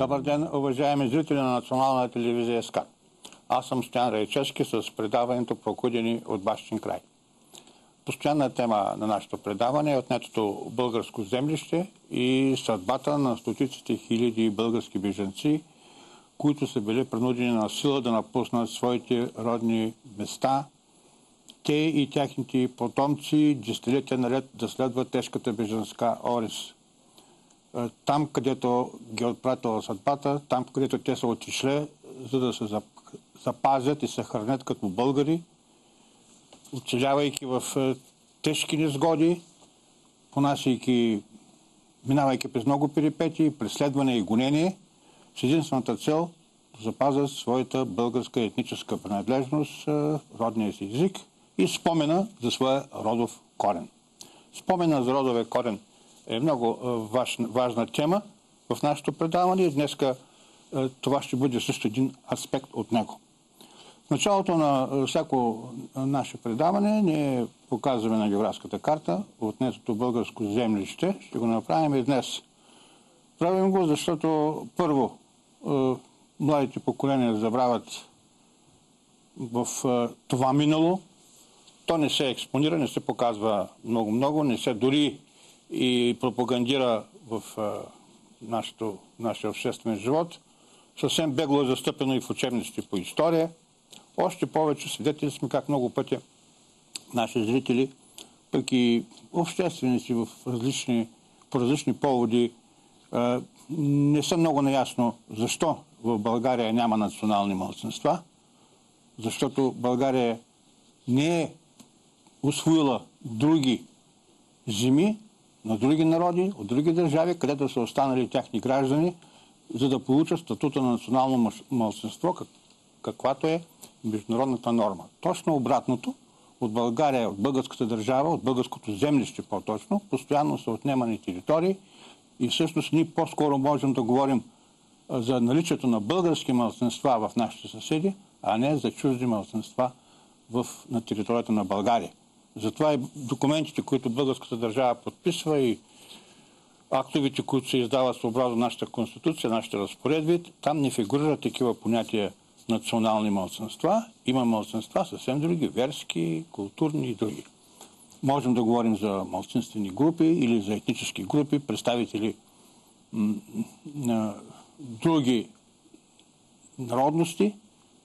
Добър ден, уважаеми зрители на Национална телевизия СКАТ. Аз съм Стоян Райчевски с предаването "Прокудени от бащин край". Постоянна тема на нашето предаване е отнетото българско землище и съдбата на стотиците хиляди български бежанци, които са били принудени на сила да напуснат своите родни места. Те и тяхните потомци десетилетия наред да следват тежката бежанска орис. Там, където ги е отпратила съдбата, там, където те са отишли, за да се запазят и се хранят като българи, оцелявайки в тежки незгоди, минавайки през много перипетии, преследване и гонение, с единствената цел да запазят своята българска етническа принадлежност, родния си език и спомена за своя родов корен. Спомена за родовия корен е много важна тема в нашето предаване и днеска това ще бъде също един аспект от него. В началото на всяко наше предаване ние показваме на географската карта отнетото българско землище. Ще го направим и днес. Правим го, защото първо младите поколения забравят в това минало. То не се експонира, не се показва много, не се дори и пропагандира в нашия обществен живот. Съвсем бегло е застъпено и в учебниците по история. Още повече свидетели сме как много пъти наши зрители, пък и общественици по различни поводи, не са много наясно защо в България няма национални малцинства, защото България не е усвоила други земи на други народи, от други държави, където са останали тяхни граждани, за да получат статута на национално малцинство, каквато е международната норма. Точно обратното, от България, от българската държава, от българското землище по-точно, постоянно са отнемани територии и всъщност ние по-скоро можем да говорим за наличието на български малцинства в нашите съседи, а не за чужди малцинства на територията на България. Затова и документите, които българската държава подписва, и актовете, които се издават съобразно нашата конституция, нашите разпоредби, там не фигурират такива понятия национални малцинства. Има малцинства съвсем други, верски, културни и други. Можем да говорим за малцинствени групи или за етнически групи, представители на други народности,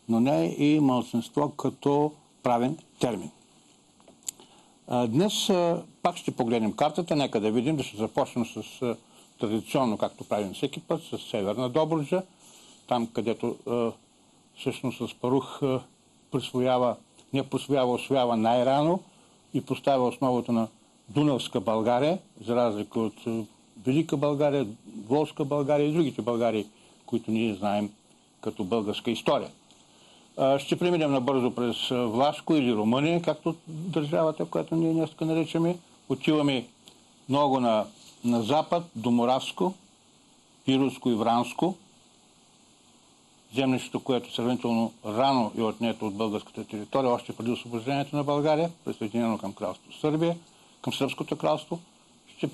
но не и малцинство като правен термин. Днес пак ще погледнем картата, нека да видим, да ще започнем с традиционно, както правим всеки път, с Северна Добруджа, там където всъщност Аспарух освоява най-рано и поставя основата на Дунавска България, за разлика от Велика България, Волжска България и другите Българии, които ние знаем като българска история. Ще преминем набързо през Влашко или Румъния, както държавата, която ние днес наричаме. Отиваме много на запад, до Моравско, Пиротско и Вранско. Землището, което сравнително рано е отнето от българската територия, още преди освобождението на България, присъединено към кралство Сърбия, към Сръбското кралство. Ще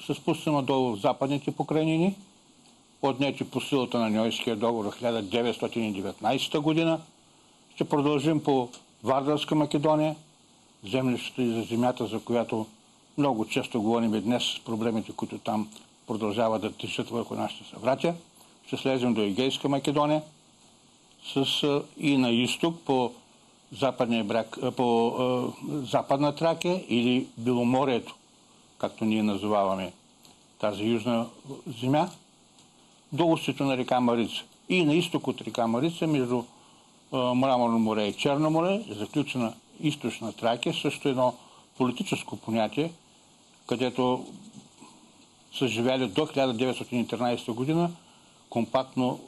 се спустим надолу в западните покрайнини, отнети по силата на Ньойския договор в 1919 година. Ще продължим по Вардарска Македония, землището и за земята, за която много често говорим и днес с проблемите, които там продължават да тежат върху нашите събратя. Ще слезем до Егейска Македония и на изток по западния бряг, по Западна Тракия или Беломорието, както ние назоваваме тази южна земя, до устието на река Марица. И на изток от река Марица, между Мраморно море и Черно море, е заключена източна Тракия, също едно политическо понятие, където са живели до 1913 година компактно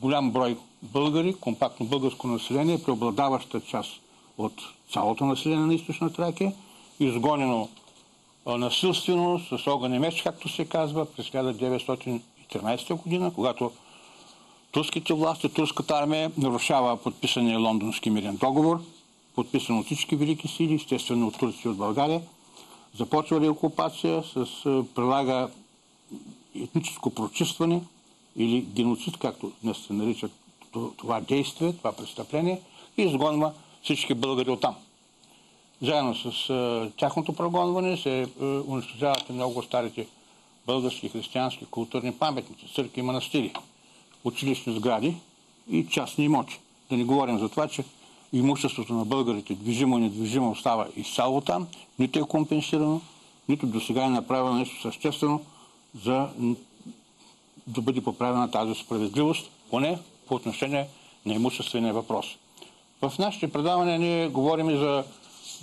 голям брой българи, компактно българско население, преобладаваща част от цялото население на източна Тракия, изгонено насилствено с огън и меч, както се казва, през 1913 година, когато турските власти, турската армия нарушава подписания лондонски мирен договор, подписан от всички велики сили, естествено от Турция и от България. Започва ли окупация, прилага етническо прочистване, или геноцид, както днес се нарича това действие, това престъпление, и изгонва всички българи оттам. Заедно с тяхното прогонване се унищожават много старите български християнски културни паметници, църкви и манастири, училищни сгради и частни имоти. Да не говорим за това, че имуществото на българите, движимо и недвижимо, остава изцяло там, нито е компенсирано, нито до сега е направено нещо съществено, за да бъде поправена тази справедливост, поне по отношение на имуществения въпрос. В нашите предавания ние говорим и за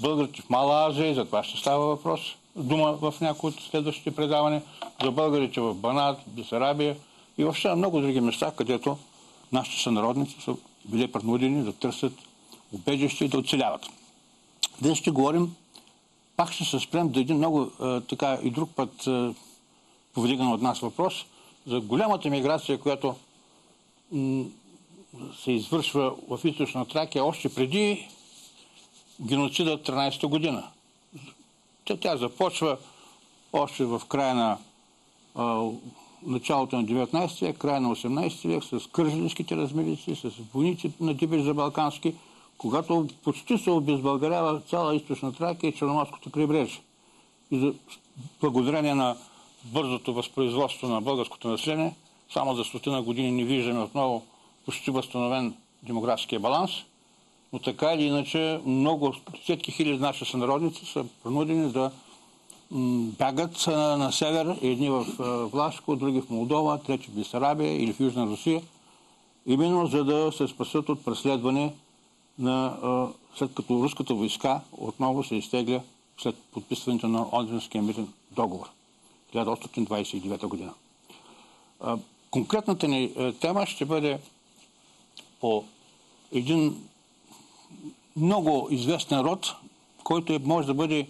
българите в Мала Азия, и за това ще става въпрос, дума в някои от следващите предавания, за българите в Банат, Бесарабия и въобще на много други места, където нашите сънародници са били принудени да търсят убежище и да оцеляват. Днес ще говорим, пак ще се спрем до един много така и друг път повдиган от нас въпрос за голямата миграция, която се извършва в Източна Тракия още преди геноцида 13-та година. Тя започва още в края на началото на 19 век, края на 18 век с кърджалийските размерици, с войници на Дибеж за балкански, когато почти се обезбългарява цяла Източна Тракия и Черноморското крайбрежие. И благодарение на бързото възпроизводство на българското население, само за 100 години не виждаме отново почти възстановен демографския баланс, но така или иначе много десетки хиляди наши сънародници са принудени да бягат на север, едни в Влашко, други в Молдова, трети в Бесарабия или в Южна Русия, именно за да се спасят от преследване след като руската войска отново се изтегля след подписването на Одринския мирен договор 1829 година. Конкретната ни тема ще бъде по един много известен род, който може да бъде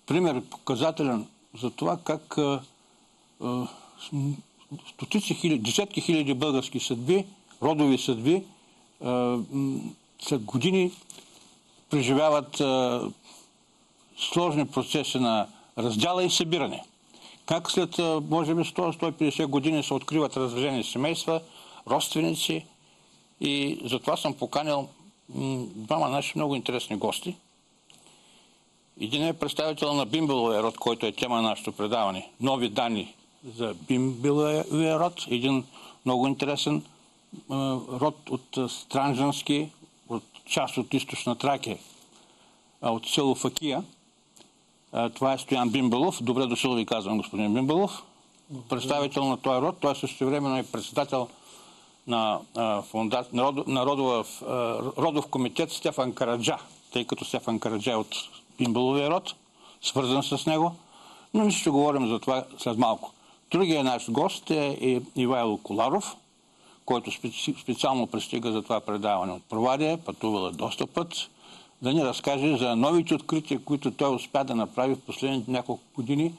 пример показателен за това как стотици хиляди, десетки хиляди български съдби, родови съдби, след години преживяват сложни процеси на раздяла и събиране. Как след, може би, 100-150 години се откриват разредени семейства, родственици, и затова съм поканил двама наши много интересни гости. Един е представител на Бимбеловия род, който е тема на нашето предаване. Нови данни за Бимбеловия род. Един много интересен род от Странджански, от част от Източна Тракия, от село Факия. Това е Стоян Бимбелов. Добре дошъл, ви казвам, господин Бимбелов. Представител на този род. Той е същевременно и председател на родов комитет Стефан Караджа, тъй като Стефан Караджа е от Бимбеловия род, свързан с него, но ние ще говорим за това след малко. Другия наш гост е Ивайло Коларов, който специално пристига за това предаване от Провадия, пътувал е доста път, да ни разкаже за новите открития, които той успя да направи в последните няколко години,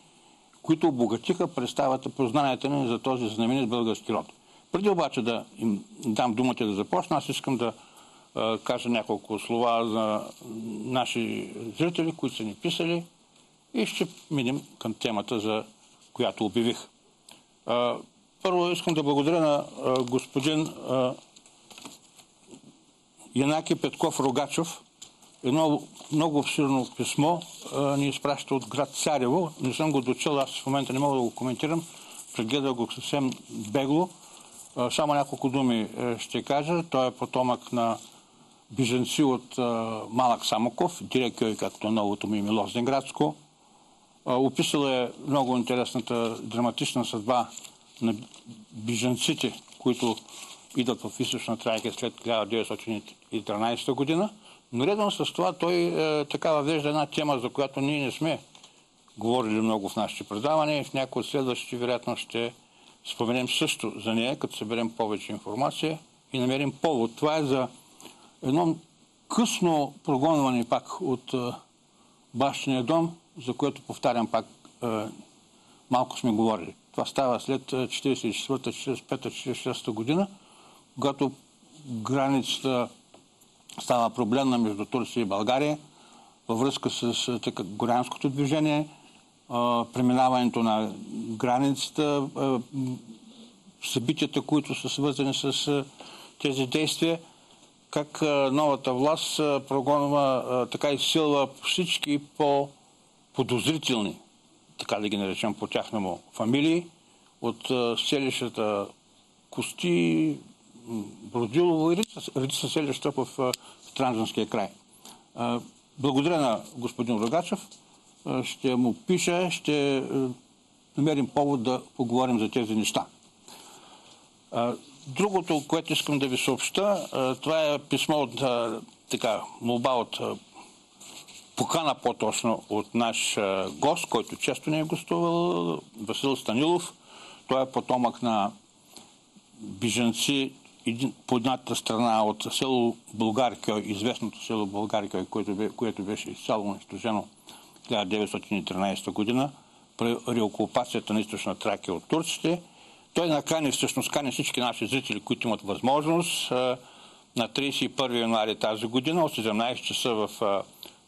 които обогатиха представата, познанията ни за този знаменит български род. Преди обаче да им дам думата да започна, аз искам да кажа няколко слова за наши зрители, които са ни писали, и ще минем към темата, за която обявих. Първо искам да благодаря на господин Янаки Петков Рогачев. Едно много обширно писмо ни изпраща от град Царево. Не съм го дочел, аз в момента не мога да го коментирам. Прегледах го съвсем бегло. Само няколко думи ще кажа. Той е потомък на бежанци от Малък Самоков, директор, както новото му име Лозенградско. Описал е много интересната драматична съдба на бежанците, които идват в Източна Тракия след 1913 година. Но редно с това той така въвежда една тема, за която ние не сме говорили много в нашите предавания. В някои от следващите, вероятно, ще споменем също за нея, като съберем повече информация и намерим повод. Това е за едно късно прогонване пак от бащиния дом, за което, повтарям пак, малко сме говорили. Това става след 1944, 1945, 1946 година, когато границата става проблемна между Турция и България във връзка с горянското движение, преминаването на границата, събитията, които са свързани с тези действия, как новата власт прогонва, така изсилва всички по-подозрителни, така да ги наречем по тяхному, фамилии, от селищата Кости, Бродилово и редица селища в Странджанския край. Благодаря на господин Рогачев. Ще му пиша, ще намерим повод да поговорим за тези неща. Другото, което искам да ви съобща, това е писмо от молба от покана по-точно от наш гост, който често не е гостувал, Васил Станилов. Той е потомък на бежанци по едната страна от село Българкьой, известното село Българкьой, което беше изцяло унищожено в 1913 година при реокупацията на източна Тракия от турците. Той накани всички наши зрители, които имат възможност, на 31 януари тази година от 17 часа в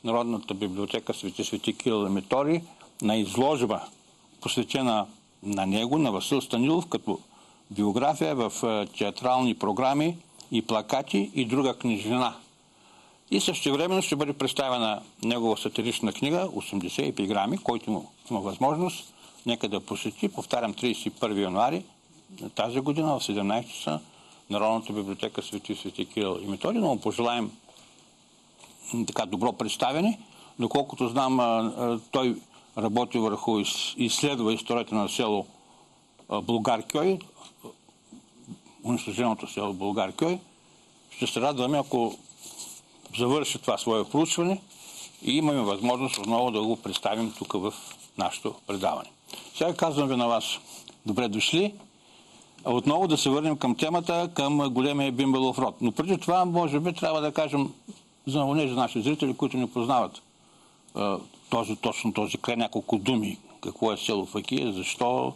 Народната библиотека Свети Кирил и Методий на изложба, посветена на него, на Васил Станилов, като биография в театрални програми и плакати и друга книжнина. И същевременно ще бъде представена негова сатирична книга 80 епиграми, който има възможност нека да посети, повтарям, 31 януари на тази година в 17 часа Народната библиотека Свети Кирил и Методий. Но му пожелаем така добро представяне. Доколкото знам, той работи върху изследва историята на село Българкьой, унищоженото село Българкьой. Ще се радваме, ако завърши това свое проучване и имаме възможност отново да го представим тук в нашето предаване. Сега казвам ви на вас, добре дошли. Отново да се върнем към темата, към големия бимбелов род. Но преди това, може би, трябва да кажем за наши зрители, които не познават точно този край, няколко думи. Какво е село Факия, защо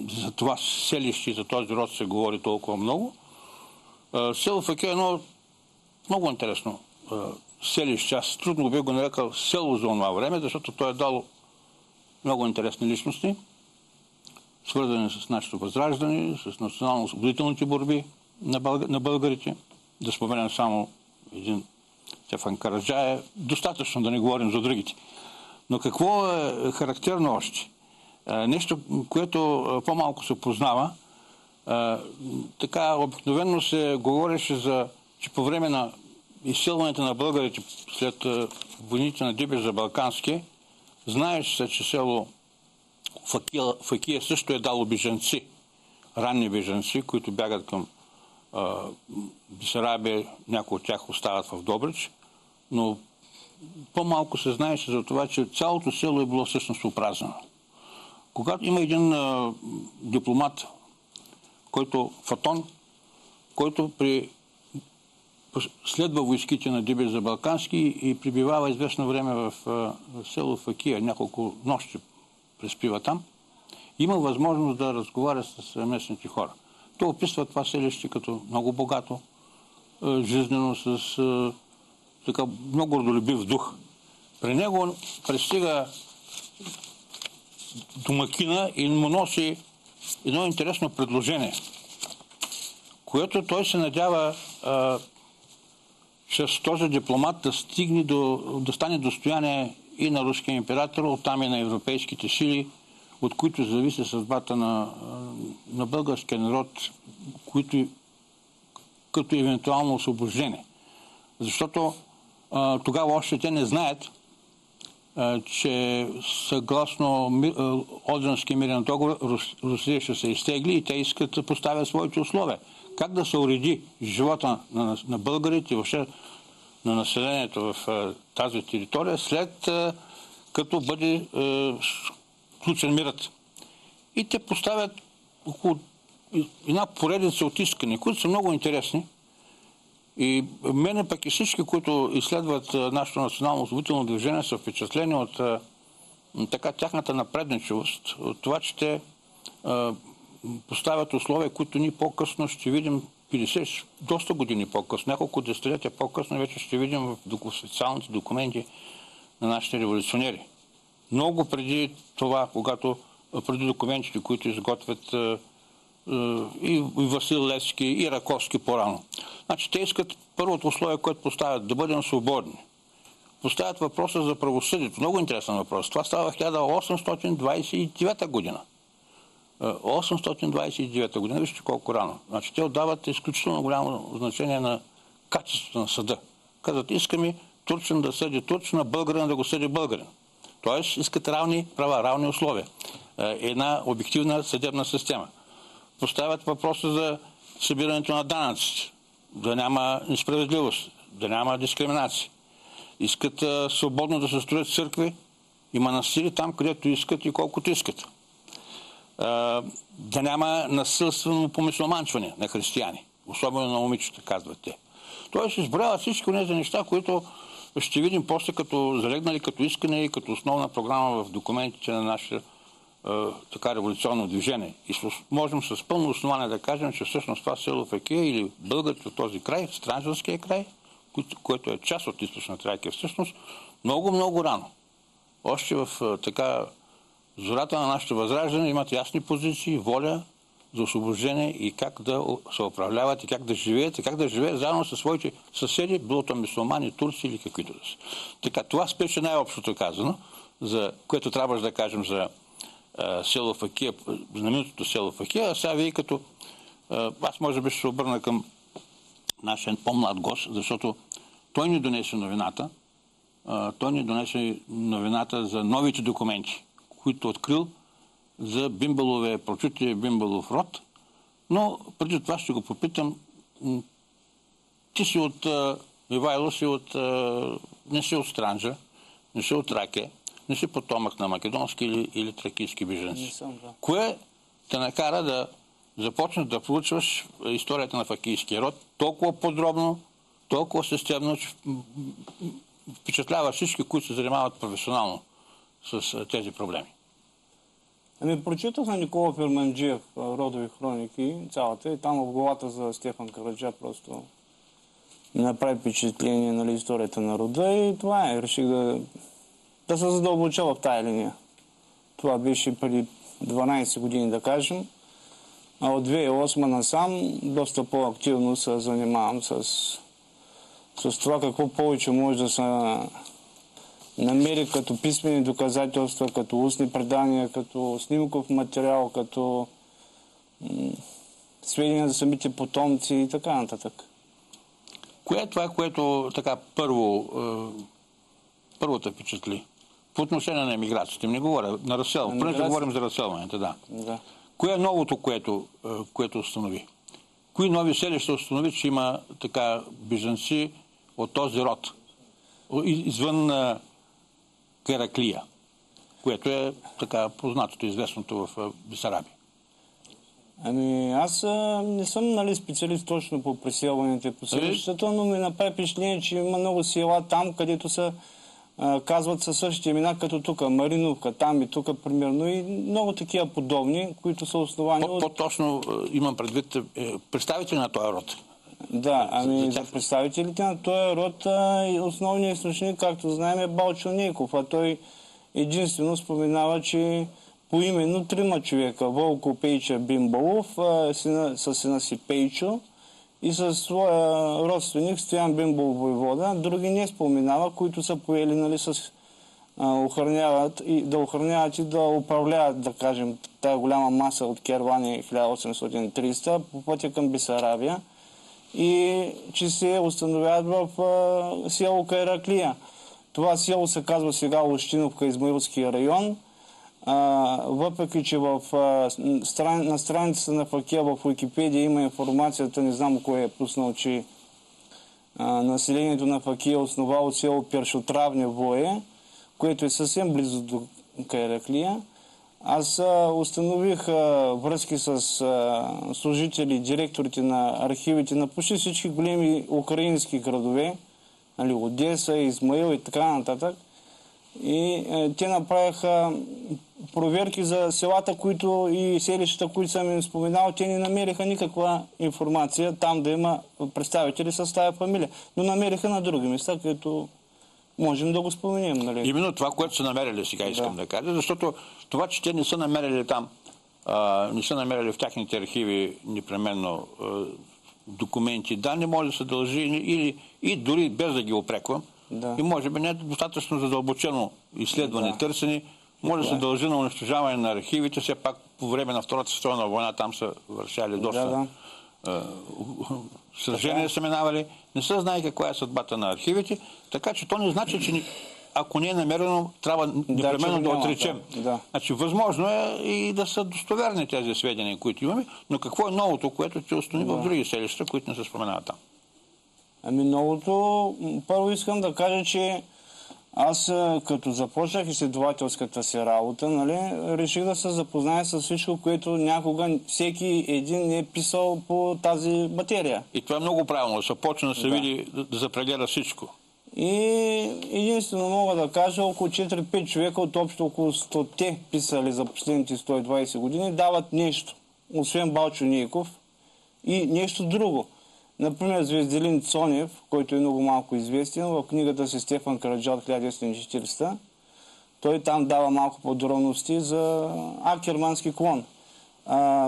за това селище и за този род се говори толкова много. Село Факия е едно много интересно селище. Аз трудно бих го нарекал село за това време, защото той е дал много интересни личности, свързани с нашето възраждане, с национално-освободителните борби на българите. Да споменем само един Стефан Караджая. Достатъчно да не говорим за другите. Но какво е характерно още? Нещо, което по-малко се познава. Така обикновено се говореше че по време на изселването на българите след войните на Дибеж Балкански, знаеш се, че село Факия също е дало бежанци, ранни бежанци, които бягат към Бесарабия, някои от тях остават в Добрич, но по-малко се знаеше за това, че цялото село е било всъщност опразнено. Когато има един дипломат, Фатон, който следва войските на Дибеж Балкански и прибивава известно време в село Факия, няколко нощи преспива там, има възможност да разговаря с местните хора. Той описва това селище като много богато, жизнено, с така много родолюбив дух. При него пристига домакина и му носи едно интересно предложение, което той се надява чрез този дипломат да стигне да стане достояние и на руския император, оттам и на европейските сили, от които зависи съдбата на българския народ, като евентуално освобождение. Защото тогава още те не знаят, че съгласно Одринския мирен договор Русия ще се изтегли и те искат да поставят своите условия. Как да се уреди живота на българите, въобще на населението в тази територия, след като бъде сключен мирът. И те поставят около една поредица от искания, които са много интересни. И мене пък и всички, които изследват нашето национално освободително движение, са впечатлени от тяхната напредничавост, от това, че те поставят условия, които ние по-късно ще видим 50, доста години по-късно, няколко десетилетия по-късно вече ще видим в официалните документи на нашите революционери. Много преди това, когато преди документите, които изготвят и Васил Левски, и Раковски по-рано. Значи те искат първото условие, което поставят, да бъдем свободни. Поставят въпроса за правосъдието. Много интересен въпрос. Това става в 1829 година. 829 година, вижте колко рано. Значи те отдават изключително голямо значение на качеството на съда. Казват, искаме турчин да съди турчин, а българин да го съди българин. Тоест, искат равни права, равни условия. Една обективна съдебна система. Поставят въпроса за събирането на данъци, да няма несправедливост, да няма дискриминация. Искат свободно да се строят църкви и манастири там, където искат и колкото искат. Да няма насилствено помисломанчване на християни, особено на момичета, казват те. Тоест изброяват всички тези неща, които ще видим после като залегнали като искане и като основна програма в документите на нашето така революционно движение. И можем с пълно основание да кажем, че всъщност това село Факия или българите от този край, Странджанския край, който е част от източна Тракия всъщност, много рано. Още в така зората на нашето възраждане имат ясни позиции, воля за освобождение и как да се управляват, и как да живеят заедно със своите съседи, било то мюсюлмани, турци или каквито да са. Така, това спеше най-общото казано, за което трябваше да кажем за село Факия, знаменитото село Факия, а сега вие като... Аз може би ще се обърна към нашия по-млад гост, защото той ни донесе новината за новите документи, които открил за Бимбаловия, прочутия Бимбалов род. Но преди това ще го попитам, ти си от Ивайло, не си от Странджа, не си от Тракия, не си потомък на македонски или тракийски бежанци. Не съм, да. Кое те накара да започнеш да проучваш историята на факийския род толкова подробно, толкова системно, че впечатлява всички, които се занимават професионално с тези проблеми? Прочитах на Никола Ферманджиев родови хроники, цялата, и там в главата за Стефан Караджа просто ми направи впечатление, нали, историята на рода, и това е. Реших да се задълбоча в тая линия. Това беше преди 12 години, да кажем. А от 2008 насам доста по-активно се занимавам с това какво повече може да се намери като писмени доказателства, като устни предания, като снимков материал, като сведения за самите потомци и така нататък. Кое е това, което така първо те впечатли? По отношение на емиграцията, не говоря на разселване. Преди да говорим за разселването, да. Кое е новото, което установи? Кои нови селища установи, че има така бежанци от този род? Извън Кераклия, което е така познатото, известното в Бесарабия. Аз не съм специалист точно по преселването по селищата, но ми направи впечатление, че има много села там, където са казват със същите имена, като тук, Мариновка, там и тук, примерно, и много такива подобни, които са основани от... По-точно имам предвид представители на този род. Да, за представителите на този род основният източник, както знаем, е Балчо Нейков, а той единствено споменава, че поименно 3 човека, Волко Пейча Бимбалов, със сина си Пейчо и със своя родственик Стоян Бимбалов войвода, други не споменава, които са поели охраняват и да управляват, да кажем, тая голяма маса от Кервани 1830 по пътя към Бесарабия, и че се установяват в село Кайраклия. Това село се казва сега Лощиновка, Измаилския район, въпреки че на страницата на Факия в Уикипедия има информацията, не знам кой е пуснал, че населението на Факия е основало село Першотравне Вое, което е съвсем близо до Кайраклия. Аз установих връзки с служители, директорите на архивите на почти всички големи украински градове, Одеса, Измаил и така нататък. И те направиха проверки за селата, и селищата, които съм им споменал. Те не намериха никаква информация там да има представители с тая фамилия. Но намериха на други места, където можем да го споменем. Нали? Именно това, което са намерили сега, искам да кажа, защото това, че те не са намерили там, не са намерили в тяхните архиви непременно документи, данни, може да се дължи и дори без да ги опреквам, и може би не е достатъчно задълбочено изследване, търсене, може да се дължи на унищожаване на архивите. Все пак по време на Втората световна война там са вършали доста сражения, са минавали. Не се знае каква е съдбата на архивите, така че то не значи, че ако не е намерено, трябва непременно да отречем. Значи, възможно е и да са достоверни тези сведения, които имаме, но какво е новото, което ще установи в други селища, които не се споменават там? Ами новото, първо искам да кажа, че аз като започнах изследователската си работа, нали, реших да се запозная с всичко, което някога всеки един е писал по тази материя. И това е много правилно, да се почне да се види, да запрегледа всичко. И единствено мога да кажа, около 4-5 човека от общо около 100 писали за последните 120 години дават нещо, освен Балчо Нейков, и нещо друго. Например, Звезделин Цонев, който е много малко известен, в книгата си Стефан Караджа от 1940, той там дава малко подробности за Акермански клон.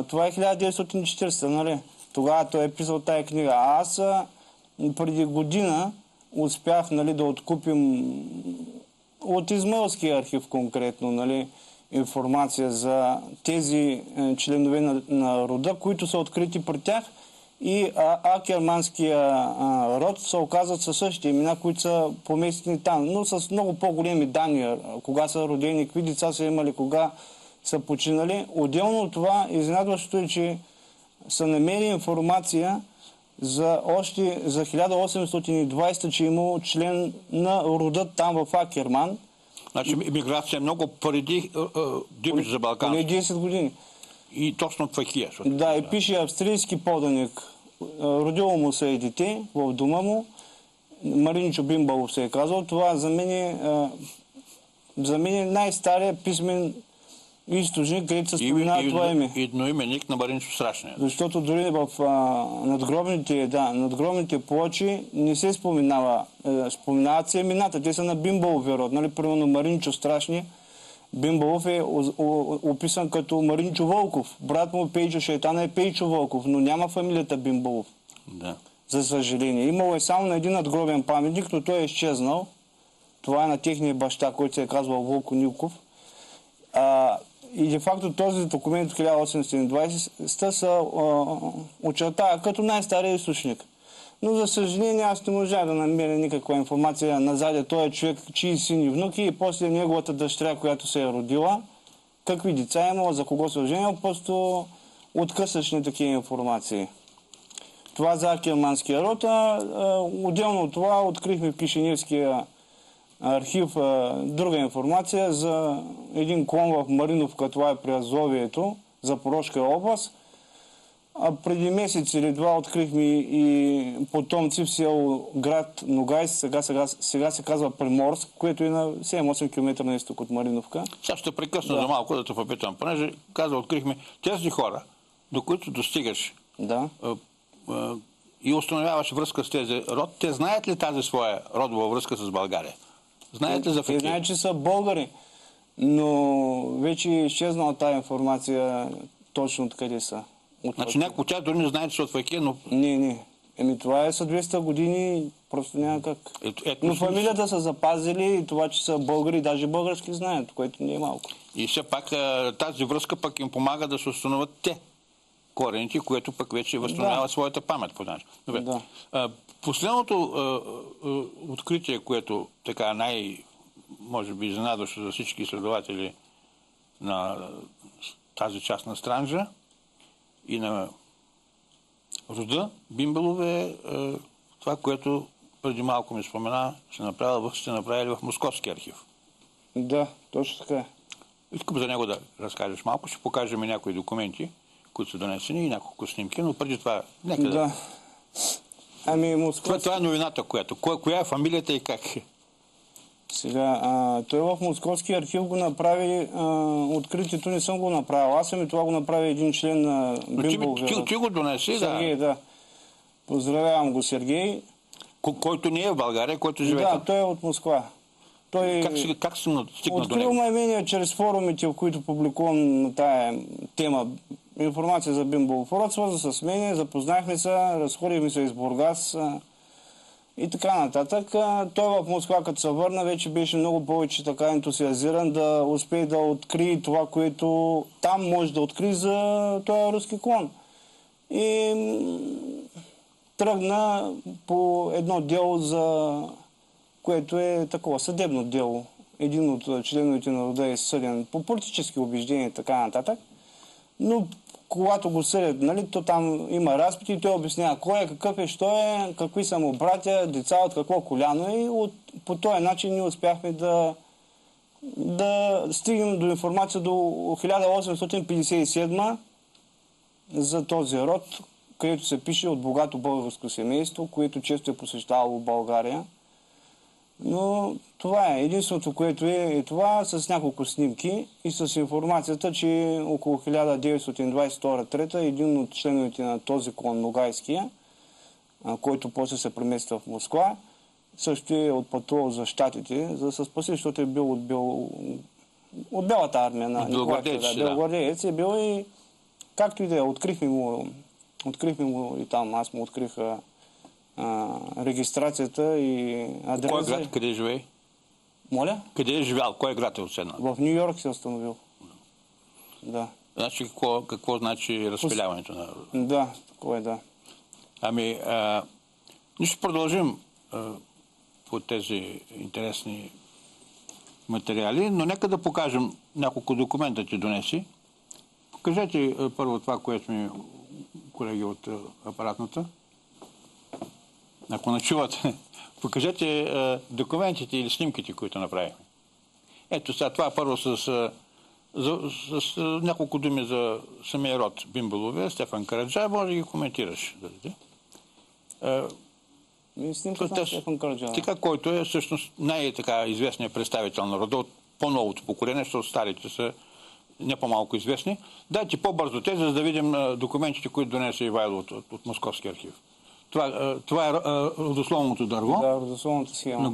Това е 1940, нали? Тогава той е писал тая книга. А аз преди година успях, нали, да откупим от Измаилския архив конкретно, нали, информация за тези членове на рода, които са открити при тях, и Акерманския род се оказват със същите имена, които са поместени там, но с много по-големи данни, кога са родени, какви деца са имали, кога са починали. Отделно от това, изненадващото е, че са намери информация още за 1820, че е имало член на рода там в Акерман. Значи миграция е много преди Димич за Балкан. Поне 10 години. И точно Фахия. Да, и пише австрийски поданик. Родило му се и дете в дома му. Маринчо Бимбалов се е казал. Това за мен е най-стария писмен източник, където се спомена това име. Идноименник на Маринчо Страшния. Защото дори в надгробните плочи не се споменават се имената. Те са на Бимбаловия род. Нали, примерно Маринчо Страшния. Бимбалов е описан като Маринчо Вълков. Брат му Пейчо Шайтана е Пейчо Вълков, но няма фамилията Бимбалов. Да. За съжаление. Имало е само на един надгробен паметник, но той е изчезнал. Това е на техния баща, който се е казвал Вълко Нилков. И де факто този документ от 1820 се очертава като най-стария източник. Но за съжаление аз не можа да намеря никаква информация назад този човек, чии син и внуки, и после неговата дъщеря, която се е родила, какви деца е имала, за кого се е женил, просто откъсъчни такива информации. Това за Акерманския род. Отделно от това открихме в Кишиневския архив друга информация за един клон в Мариновка, това е при Азовието, Запорожка област. Преди месец или два открихме и потомци в село град Ногайс, сега се казва Приморск, което е на 7-8 км на изток от Мариновка. Сега ще прекъсна за малко да те попитам, понеже открихме тези хора, до които достигаш и установяваш връзка с тези род, те знаят ли тази своя родова връзка с България? Знаят ли за Фахия? Те знаят, че са българи, но вече е изчезнала тази информация точно откъде са. Значи някой от тях дори не знае, че са от Фахия, но... Не. Това е са 200 години, просто няма как. Но фамилията са запазили и това, че са българи, даже български знаят, което не е малко. И все пак тази връзка пък им помага да се установят те корените, което пък вече възстановява своята памет. Добре. Последното откритие, което така може би изненадващо за всички изследователи на тази част на Странджа и на рода Бимбалов е това, което преди малко ми спомена, сте направили в Московския архив. Да, точно така е. Искам за него да разкажеш малко, ще покажем и някои документи, които са донесени и няколко снимки, но преди това нека да... Това е новината, която. Коя е фамилията и как? Сега, той в Московския архив го направи, откритието не съм го направил. Аз съм и това го направи един член на Бимбалов. Ти го донеси, Сергей, да. Поздравявам го, Сергей. Който не е в България, който живее. Да, той е от Москва. Той Как се стигна до открил него? имения чрез форумите, в които публикувам на тая тема информация за Бимболов род, свърза с мене, запознахме се, разходихме се из Бургас и така нататък. Той в Москва, като се върна, вече беше много повече така ентусиазиран да успее да открие това, което там може да открие за този руски клон. И тръгна по едно дело, което е такова съдебно дело. Един от членовете на рода е съден по политически убеждения и така нататък. Но когато го съдят, нали, то там има разпити и той обяснява кой е, какъв е, що е, какви са му братя, деца от какво коляно е, и по този начин ние успяхме да стигнем до информация до 1857 за този род, където се пише от богато българско семейство, което често е посещавало България. Но това е. Единственото, което е това с няколко снимки и с информацията, че около 1922-1923 един от членовете на този клон Ногайския, който после се премества в Москва, също е отпътувал за Щатите, за да се спаси, защото е бил от Белата армия на белогвардеец е бил и както и да е, открихме му и там, аз му открих регистрацията и адреса. Кой град, къде живее? Моля? Къде е живял? Кой град е отседнал? В Ню Йорк се установил. Да. Значи, какво значи разпиляването на... Да, такова е, да. Ами, ние ще продължим по тези интересни материали, но нека да покажем няколко документа, че донеси. Покажете първо това, което ми колеги от апаратната. Ако начувате, покажете документите или снимките, които направихме. Ето сега, това първо с няколко думи за самия род Бимболове, Стефан Караджа, може да ги коментираш. Снимката на Стефан Караджа. Така, който е всъщност най-известният представител на рода от по-новото поколение, защото старите са не по-малко известни. Дайте по-бързо тези, за да видим документите, които донесе Ивайло от Московския архив. Това е родословното дърво. Да, родословната схема.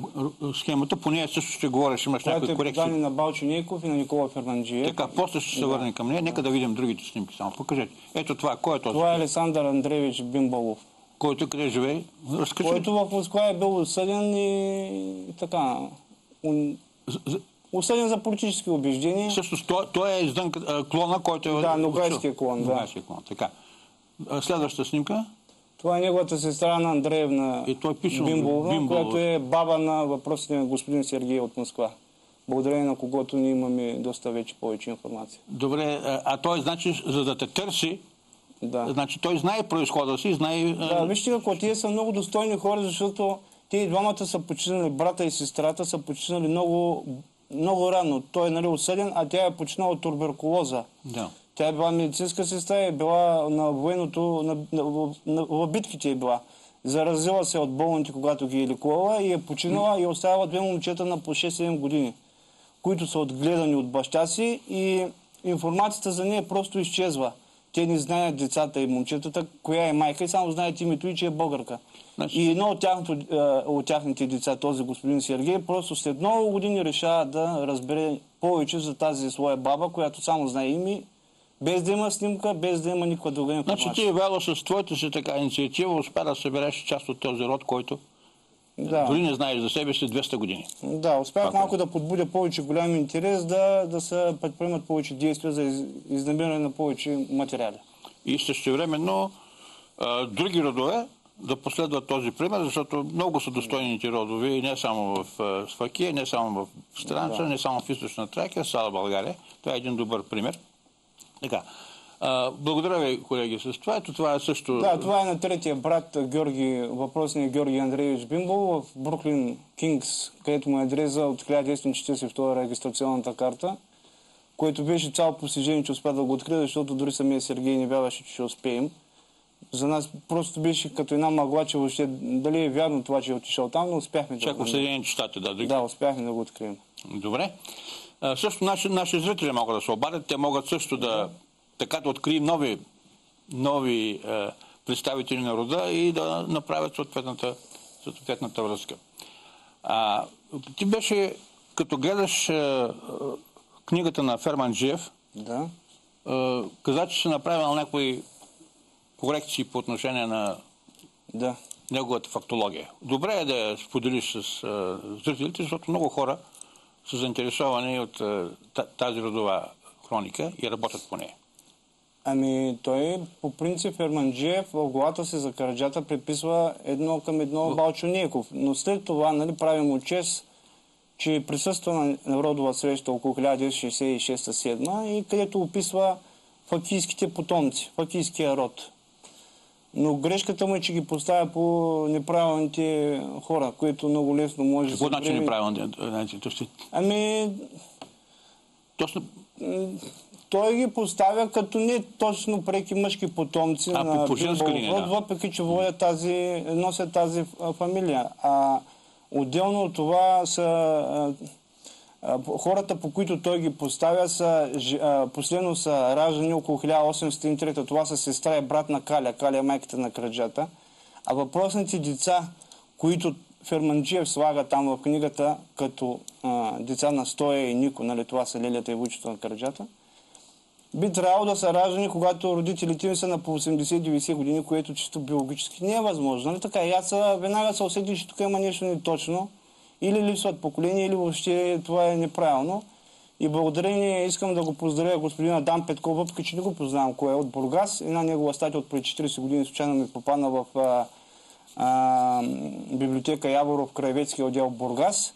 Схемата, по нея също ще говориш, имаш някои корекции. Това е на Балчо Нейков и на Никола Фернанджиев. Така, после ще се върнем към нея. Нека да видим другите снимки само. Покажете. Ето това, кой е този? Това е Александър Андреевич Бимболов. Който къде живее? Разкажи. Който в Москва е бил осъден и така... Осъден за политически убеждения. Всъщност, той е извън клона, който е... Да, Ногайския клон, да. Ногайския клон, така. Следващата снимка? Това е неговата сестра на Андреевна Бимболова, която е баба на въпросния господин Сергей от Москва. Благодарение на когото ние имаме доста вече повече информация. Добре, а той, значи, за да те търси, да. Значи той знае произхода си, знае... Да, вижте какво, тие са много достойни хора, защото те двамата са починали, брата и сестрата са починали много, много рано. Той е, нали, осъден, а тя е починала от туберкулоза. Да. Тя е била медицинска сестра и е била на военното, в битките е била. Заразила се от болните, когато ги е лекувала и е починала и оставила две момчета на по 6-7 години, които са отгледани от баща си и информацията за нея просто изчезва. Те не знаят децата и момчетата, коя е майка и само знаят името и че е българка. Значи... И едно от тяхните деца, този господин Сергей, просто след много години решава да разбере повече за тази своя баба, която само знае име, без да има снимка, без да има никаква друга информация. Значи ти, Ивайло, с твоята си така инициатива успя да събереш част от този род, който дори не знаеш за себе си 200 години. Да, успях малко да подбудя повече голям интерес, да се предприемат повече действия за изнамиране на повече материали. И същевременно други родове да последват този пример, защото много са достойните родове и не само в Сфакия, не само в Странча, не само в Източна Тракия, в цяла България. Това е един добър пример. Така. Благодаря ви, колеги, с това. Ето това е също... Да, това е на третия брат въпросния Георги Андреевич Бимбол в Бруклин Кингс, където му е адреза от 1942 регистрационната карта, което беше цяло постижение, че успя да го открия, защото дори самия Сергей не вярваше, че ще успеем. За нас просто беше като една мъгла, че въобще дали е вярно това, че е отишъл там, но успяхме да го открием. Чак в Съединените щати, да. Да, успяхме да го открием. Добре. Също наши зрители могат да се обадят, те могат също да открием нови представители на рода и да направят съответната връзка. Ти беше като гледаш книгата на Ферман Джиев, Да. каза, че си направил някои корекции по отношение на Да. неговата фактология. Добре е да я споделиш с зрителите, защото много хора са заинтересовани от тази родова хроника и работят по нея. Ами той по принцип Ферманджиев в главата си за Караджата приписва 1:1 Балчо Нейков. Но след това, нали, прави му чест, че присъства на родова среща около 1966-7 и където описва факийските потомци, факийския род. Но грешката му е, че ги поставя по неправилните хора, които много лесно може да се... Какво значи неправилно? Ами... Точно... Той ги поставя като не точно преки мъжки потомци на по женска линия, да. въпреки че носят тази фамилия. А отделно от това са хората, по които той ги поставя, последно са раждани около 1803. Това са сестра и брат на Каля. Каля е майката на Краджата. А въпросните деца, които Ферманджиев слага там в книгата като деца на Стоя и Нико, нали, това са лелята и вучето на Краджата, би трябвало да са раждани, когато родителите им са на по 80-90 години, което чисто биологически не е възможно. Нали така? И аз веднага се усетих, че тук има нещо неточно. Или липсват поколения, или въобще това е неправилно. И благодарение искам да го поздравя господин Адам Петков, въпреки че не го познавам кой е от Бургас. Една негова статия от преди 40 години случайно ми попадна в библиотека Яворов, краеведския отдел Бургас.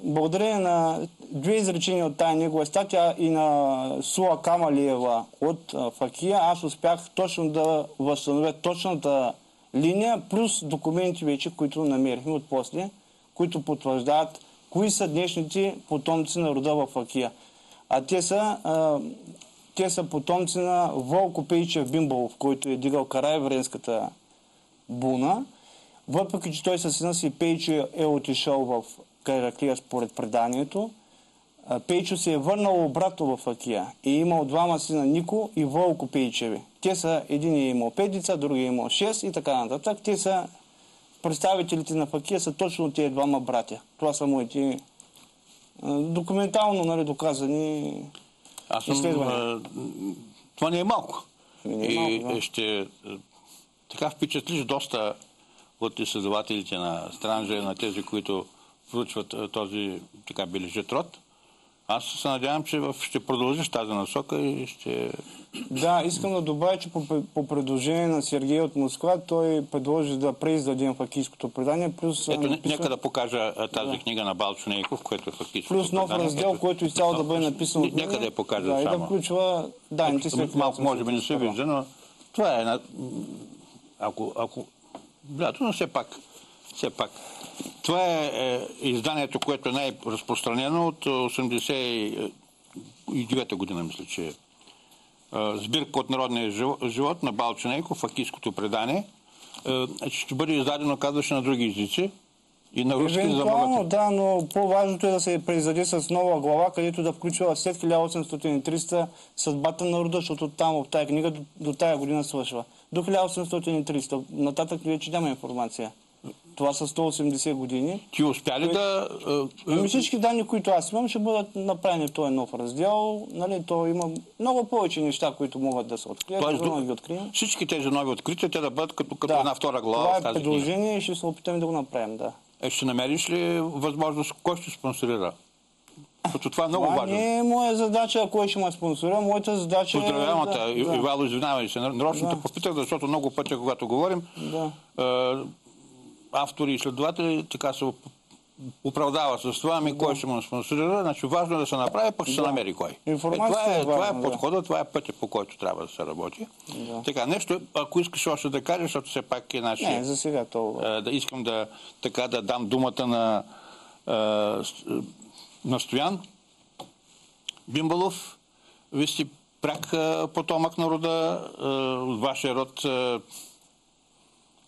Благодарение на две изречения от тая негова статия и на Суа Камалиева от Факия, аз успях точно да възстановя точната линия, плюс документи вече, които намерихме от после, които потвърждават кои са днешните потомци на рода в Факия. А те са потомци на Волко Пейчев Бимбалов, който е дигал Караевренската буна. Въпреки че той със сина си Пейчо е отишъл в Кайраклия според преданието, Пейчо се е върнал обратно в Факия и е имал двама сина Нико и Волко Пейчеви. Те са, един е имал 5 деца, другия е имал 6 и така нататък. Те са представителите на Факия, са точно тези двама братя. Това са моите документално, нали, доказани изследвания. Това не е малко. Не е малко, да. Ще така впечатлиш доста от изследователите на Странджа и на тези, които проучват този така бележит род. Аз се надявам, че ще продължиш тази насока и ще... Да, искам да добавя, че по предложение на Сергей от Москва, той предложи да преиздадем факийското предание, плюс... Ето, нека да покажа тази книга на Балчо Нейков, което е фактическото плюс нов предание. Който който изцяло да бъде написан от Нека да я покажа само. само. И да включва данните след... Малко може би не се вижда, но това е една... но все пак. Това е изданието, което е най-разпространено от 89-та година, мисля, че е. Сбирка от народния живот на Балчо Нейков, факийското предание. Ще бъде издадено, казваше, на други езици. И на руски евентуално, да, но по-важното е да се преиздаде с нова глава, където да включва след 1830 съдбата на рода, защото там в тая книга до тая година свършва. До 1830. Нататък вече няма информация. Това са 180 години. Ти успя ли да... Всички данни, които аз имам, ще бъдат направени в този нов раздел. Нали, то има много повече неща, които могат да се открият. Всички тези нови открития, те да бъдат като една втора глава в тази книга. Това е предложение и ще се опитаме да го направим, да. Ще намериш ли възможност, кой ще спонсорира? Защото това е много важно. Това не е моя задача, кой ще ме спонсорира. Моята задача е... Ивайло, извинявай се. Нарочно те попитах, защото много пъти, когато говорим, автори и изследователи така се оправдава с това, кой ще му спонсорира. Значи важно е да се направи, пък ще се намери кой. Това е подходът, това е пътя, по който трябва да се работи. Така, нещо, ако искаш още да кажеш, защото все пак е нашия... Не, за сега това. Да искам да дам думата на Стоян Бимбалов. Вие сте пряк потомък на рода. От вашия род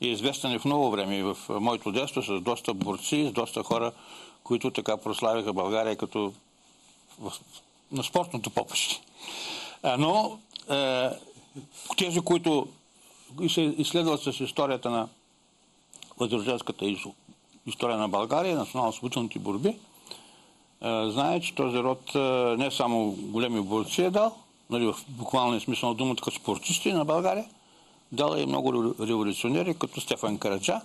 е известен в много време и в моето детство с доста борци, с доста хора, които така прославиха България като на спортното поприще. Но тези, които се изследват с историята на възрожденската история на България, национално-освободителните борби, знае, че този род не само големи борци е дал, нали, в буквалния смисъл на думата, като спортисти на България, дал и много революционери, като Стефан Караджа.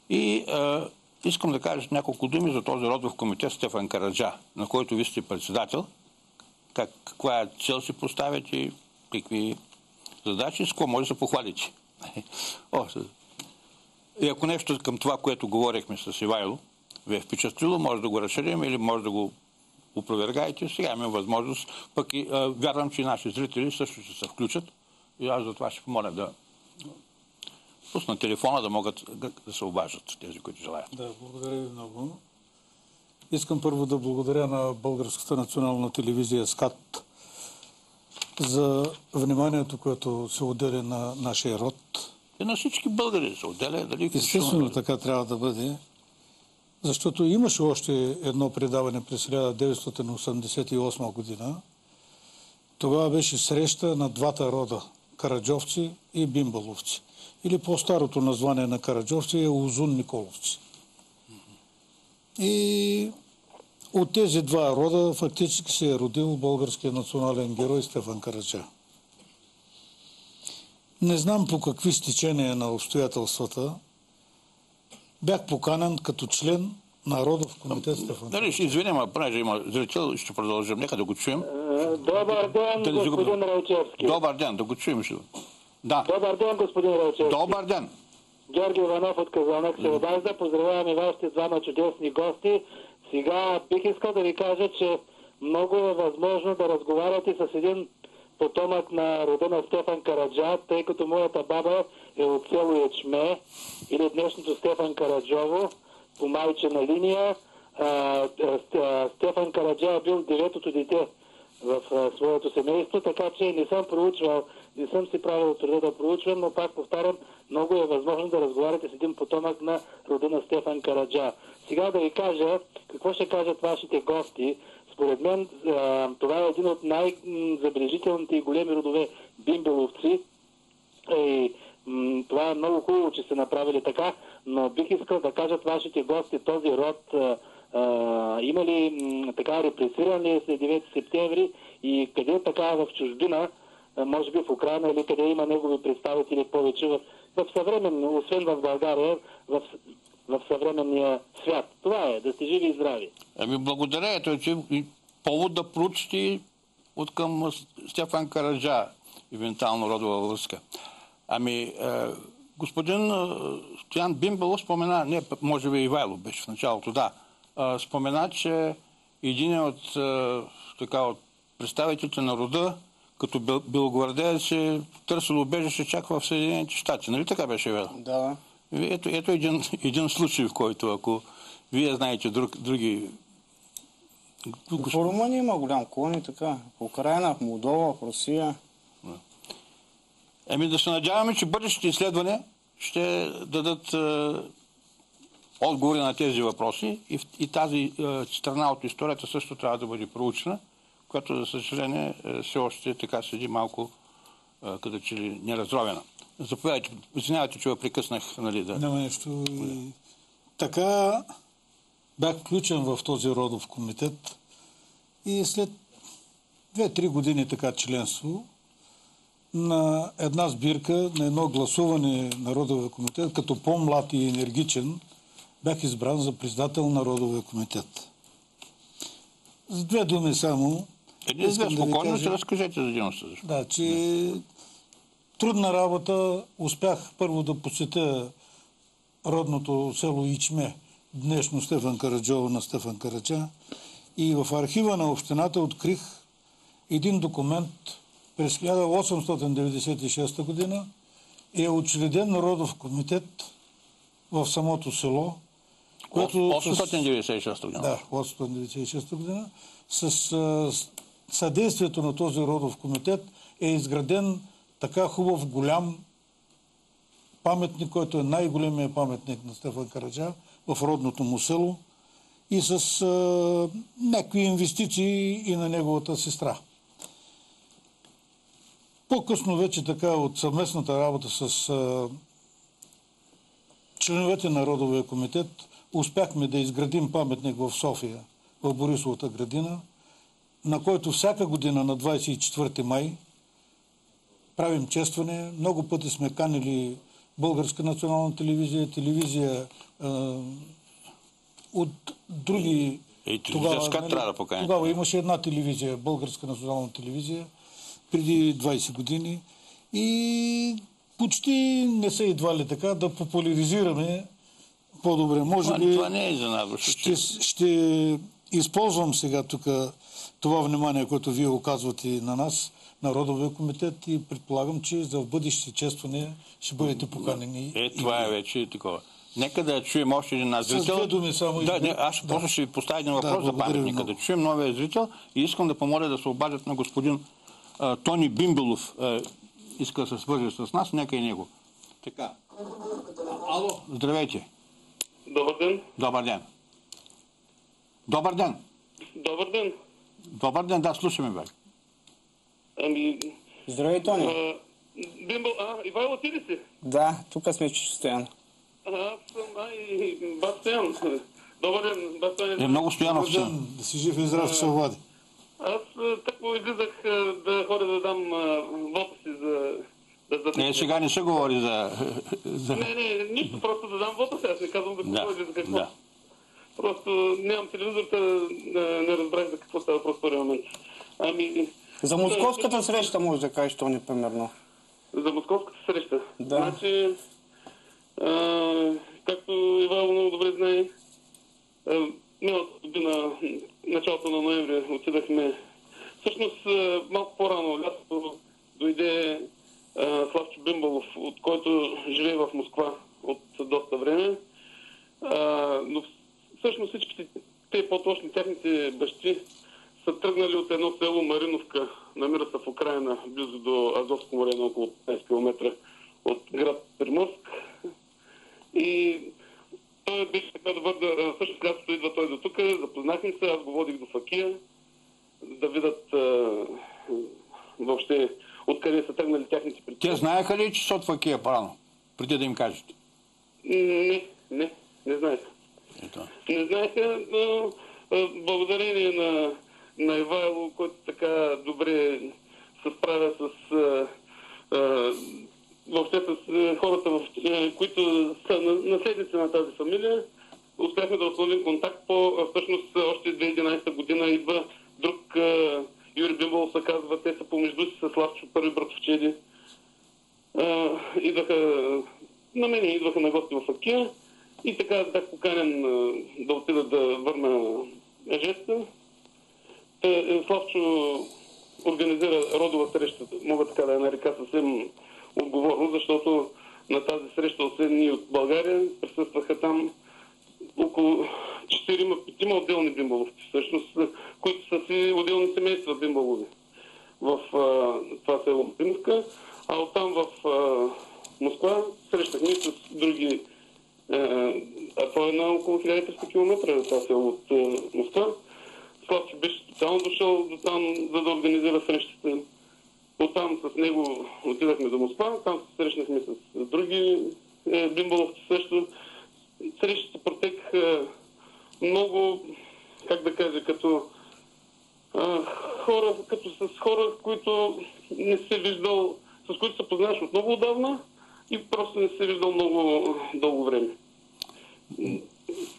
И искам да кажа няколко думи за този родов комитет Стефан Караджа, на който вие сте председател. Каква цел си поставяте, какви задачи, с какво може да се похвалите. И ако нещо към това, което говорихме с Ивайло, ви е впечатлило, може да го разширим или може да го опровергаете. Сега имаме възможност, пък и вярвам, че и наши зрители също ще се включат. И аз за това ще помоля да пусна телефона, да могат да се обаждат тези, които желаят. Да, благодаря ви много. Искам първо да благодаря на Българската национална телевизия СКАТ за вниманието, което се отделя на нашия род. И на всички българи се отделя. Дали естествено така трябва да бъде, защото имаше още едно предаване през 1988 година. Тогава беше среща на двата рода – караджовци и бимбаловци. Или по-старото название на караджовци е Узун-Николовци. И от тези два рода фактически се е родил българският национален герой Стефан Караджа. Не знам по какви стечения на обстоятелствата бях поканен като член на родов комитет Стефан Караджа. Ще извиним, понеже има зрител, ще продължим. Нека да го чуем. Добър ден, господин Райчевски. Добър ден, да го чуем. Да. Добър ден, господин Райчевски. Добър ден. Георги Иванов от Казанък се обажда. Поздравявам и вашите двама чудесни гости. Сега бих искал да ви кажа, че много е възможно да разговаряте с един потомък на рода на Стефан Караджа, тъй като моята баба е от село Ячме, или днешното Стефан Караджово, по майчина линия. Стефан Караджа е бил деветото дете в своето семейство, така че не съм проучвал, не съм си правил труда да проучвам, но пак повтарям, много е възможно да разговаряте с един потомък на рода на Стефан Караджа. Сега да ви кажа какво ще кажат вашите гости. Според мен това е един от най-забележителните и големи родове бимбеловци. И това е много хубаво, че сте направили така, но бих искал да кажат вашите гости, този род има ли така репресиран ли след 9 септември и къде така в чужбина, може би в Украина или къде има негови представители повече в съвремен, освен в България, в съвременния свят. Това е, да сте живи и здрави. Благодаря, ето, че повод да проучите от към Стефан Караджа, евентуално родова връзка. Господин Стоян Бимбелов спомена, не, може би Ивайло беше в началото, да, спомена, че един от представителите на рода, като белогвардеец е търсил убежище чак в Съединените щати. Нали така беше, Ивайло? Да. Ето един случай, в който, ако вие знаете други... В Румъния има голям клон и така. В Украина, в Молдова, в Русия. Да се надяваме, че бъдещите изследвания ще дадат отговори на тези въпроси и тази страна от историята също трябва да бъде проучена, която, за съжаление, все още така седи малко като че ли неразровена. Заповядайте, извинявайте, че ви прекъснах. Нали, да. Няма нещо. Така бях включен в този родов комитет и след 2-3 години така членство на една сбирка, на едно гласуване на родовия комитет, като по-млад и енергичен, бях избран за председател на родовия комитет. С 2 думи само. Спокойно ще разкажете за дейността. Да, че трудна работа. Успях първо да посетя родното село Ичме, днешно Стефан Караджово на Стефан Караджа. И в архива на общината открих един документ през 1896 година. Е учреден родов комитет в самото село. 896 година. Да, 896 година. С съдействието на този родов комитет е изграден така хубав, голям паметник, който е най-големият паметник на Стефан Караджа в родното му село и с някакви инвестиции и на неговата сестра. По-късно вече така от съвместната работа с членовете на родовия комитет успяхме да изградим паметник в София в Борисовата градина, на който всяка година на 24 май правим честване. Много пъти сме канили Българска национална телевизия, телевизия от други... Тогава имаше една телевизия, Българска национална телевизия, преди 20 години. И почти не са идвали така да популяризираме по-добре. Може би това не е изненадващо. ще използвам сега тук това внимание, което вие оказвате на нас, на Родовия комитет, и предполагам, че за в бъдеще честване ще бъдете поканени. Това е вече такова. Нека да чуем още един наш зрител. Аз просто ще ви поставя един въпрос за паметника. Да чуем новия зрител и искам да помоля да се обадят на господин Тони Бимбелов. Иска да се свърже с нас, нека и него. Така. Ало, здравейте. Добър ден. Добър ден. Добър ден. Добър ден. Добър ден, да, слушаме, бе. Здравей, Тони. Ивайло, ти ли си? Да, тук сме, че Стоян. Аз съм Бас Стоян. Добър ден, Бас Стоян. Много Стоянов си. Да си жив и здрав, се обади. Аз тъкмо излизах да ходя да дам вота си за... Сега не се говори за... Не, нищо, просто да дам вота си. Аз не казвам за какво или за какво. Да. Просто нямам телевизорта, не разбрах за какво става просто в момент. За московската среща може да кажеш, Тони, примерно. За московската среща? Да. Значи, както Ивайло много добре знае, миналата година, началото на ноември, отидахме. Всъщност, малко по-рано, лятото, дойде Славчо Бимбалов, от който живее в Москва от доста време. Но всъщност всичките те, по-точно тяхните бащи, са тръгнали от едно село Мариновка, намира се в Украина, близо до Азовско море, на около 15 км от град Приморск. И той беше така добър да... Също когато идва той до тук, запознахме се, аз го водих до Факия, да видят въобще откъде са тръгнали тяхните предки. Те знаеха ли, че са от Факия по-рано, преди да им кажете? Не знаеха. Не знаеха, но благодарение на Ивайло, който така добре се справя въобще с хората, които са наследници на тази фамилия, успяхме да установим контакт всъщност още 2011 година идва друг Юрий Бимбалов се казва, те са помежду си с Славчо, първи братовчеди. Идваха на гости в Факия и така бях поканен да отида да върна жеста. Славчо организира родова среща, мога така да я нарека съвсем отговорно, защото на тази среща, освен ние от България, присъстваха там около 4-5 отделни бимбаловци, всъщност, които са си отделни семейства бимбалови в това село Приморска, а оттам в Москва срещахме с други, това е на около 1300 км това село от Москва. Славчо беше специално дошъл до там, за да организира срещата. Оттам с него отидахме до Москва, там се срещнахме с други бимбаловци също. Срещата протекаха много, как да кажа, като с хора, които не се виждал, с които се познаваш от много отдавна и просто не се виждал много дълго време.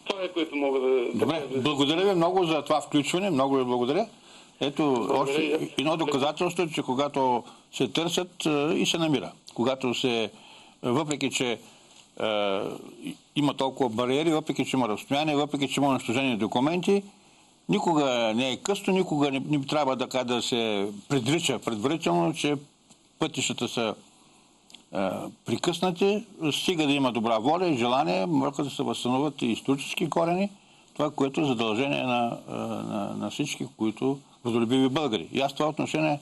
Това е, което мога да... Добре, благодаря ви много за това включване, много ви благодаря. Ето, още едно доказателство, че когато се търсят и се намира. Когато се, въпреки че има толкова бариери, въпреки че има разстояние, въпреки че има унищожени документи, никога не е късно, никога не трябва да се предрича предварително, че пътищата са прекъснати, стига да има добра воля и желание, могат да се възстановят и исторически корени, това, което е задължение на всички, които родолюбиви българи. И аз в това отношение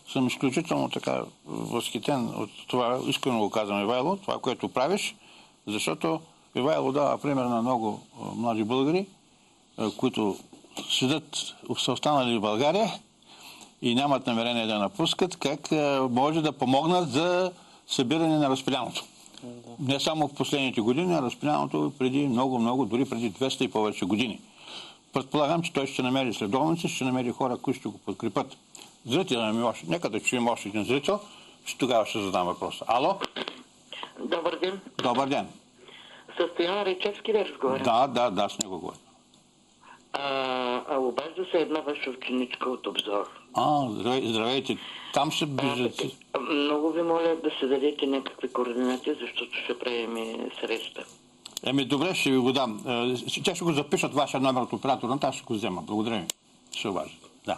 съм изключително така възхитен от това, искрено го казвам, Ивайло, това, което правиш, защото Ивайло дава пример на много млади българи, които са останали в България и нямат намерение да напускат, как може да помогнат за събиране на разпиляното. Не само в последните години, а разпиляното преди много, дори преди 200 и повече години. Предполагам, че той ще намери следовници, ще намери хора, които ще го подкрепят. Зрителя ми още. Нека да чуем още един зрител. Тогава ще задам въпроса. Ало? Добър ден. Добър ден. С Стоян Райчевски да разговарям? Да, с него говоря. Обажда се една ваша ученичка от Обзор. Здравейте. Там ще бежат. Много ви моля да се дадете някакви координати, защото ще правим среща. Добре, ще ви го дам. Те ще го запишат вашия номер от оператора, аз ще го взема. Благодаря ви. Ще обажда. Да.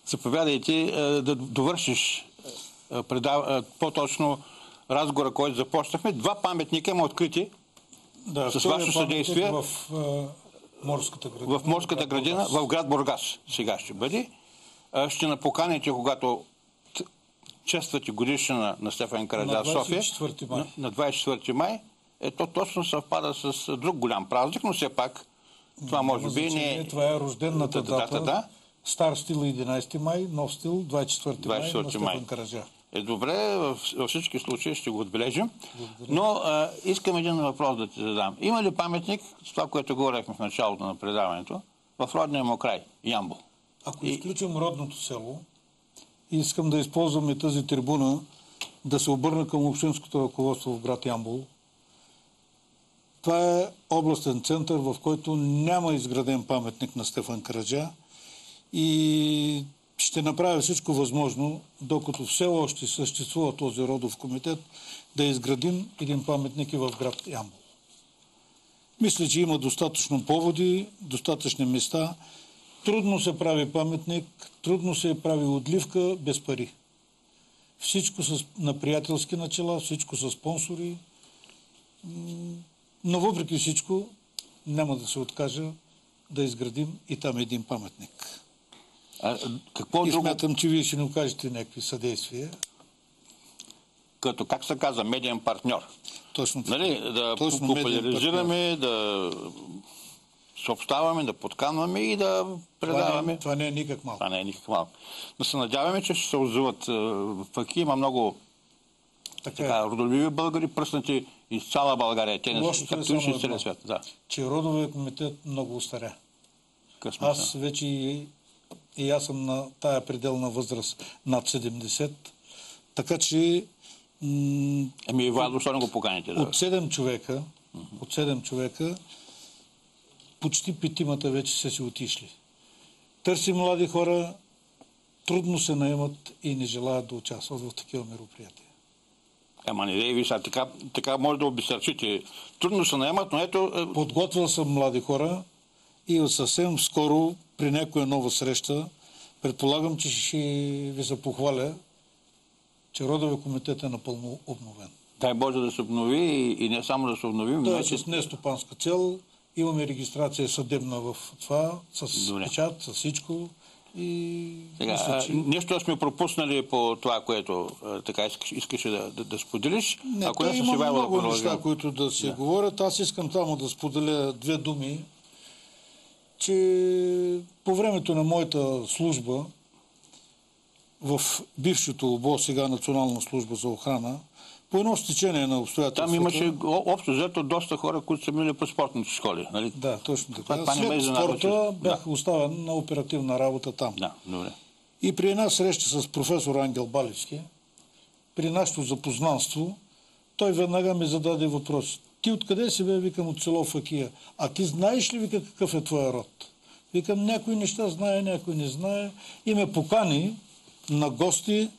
Заповядайте да довършиш по-точно разговора, който започнахме. 2 паметника има открити с ваше съдействие в Морската градина. В Морската градина, в град Бургас. Сега ще бъде. Ще напоканите, когато чествате годишнина на Стефан Караджа в София. На 24 май. Ето точно съвпада с друг голям празник, но все пак това може би не е... Това е рождената дата. Да. Стар стил 11 май, нов стил 24 май на Стефан Караджа. Добре, във всички случаи ще го отбележим. Но искам един въпрос да ти задам. Има ли паметник, с това, което говорихме в началото на предаването, в родния му край, Ямбол? Ако изключим родното село, искам да използвам и тази трибуна да се обърна към общинското ръководство в град Ямбол. Това е областен център, в който няма изграден паметник на Стефан Караджа и ще направя всичко възможно, докато все още съществува този родов комитет, да изградим един паметник и в град Ямбол. Мисля, че има достатъчно поводи, достатъчни места. Трудно се прави паметник, трудно се прави отливка без пари. Всичко на приятелски начала, всичко с спонсори. Но въпреки всичко няма да се откажа да изградим и там един паметник. И смятам, че вие ще ни окажете някакви съдействия. Като, как се казва, медиен партньор. Точно така. Да популяризираме, да съобщаваме, да подканваме и да предаваме. Това не е никак малко. Това не е никак малко. Но се надяваме, че ще се озоват факи. Има много родолюбиви българи, пръснати из цяла България. Те не са като целия свят. Да. Че родовия комитет много устаря. Аз вече и аз съм на тая пределна възраст над 70. Така че Владо, защо не го поканите? От 7 човека почти 5 вече са си отишли. Търси млади хора, трудно се наемат и не желаят да участват в такива мероприятия. Не, виж, така може да обесърчите. Трудно се наемат, но ето... Подготвил съм млади хора и съвсем скоро при някоя нова среща предполагам, че ще ви се похваля, че родовия комитет е напълно обновен. Дай Боже да се обнови и не само да се обновим. Той е с нестопанска цел. Имаме регистрация съдебна в това, с печат, с всичко. И сега, нещо сме пропуснали по това, което така искаше да споделиш. Има много неща, които да се говорят. Аз искам само да споделя 2 думи, че по времето на моята служба в бившото ОБО, сега Национална служба за охрана, по едно стечение на обстоятелствата... Там имаше общо взето доста хора, които са мили по спортните школи, нали? Да, точно така. След спорта бях оставен на оперативна работа там. Да, добре. И при една среща с професор Ангел Балевски, при нашето запознанство, той веднага ми зададе въпрос. Ти откъде си бе? Викам, от село Факия. А ти знаеш ли, вика, какъв е твоя род? Викам, някои неща знае, някой не знае. И ме покани на гости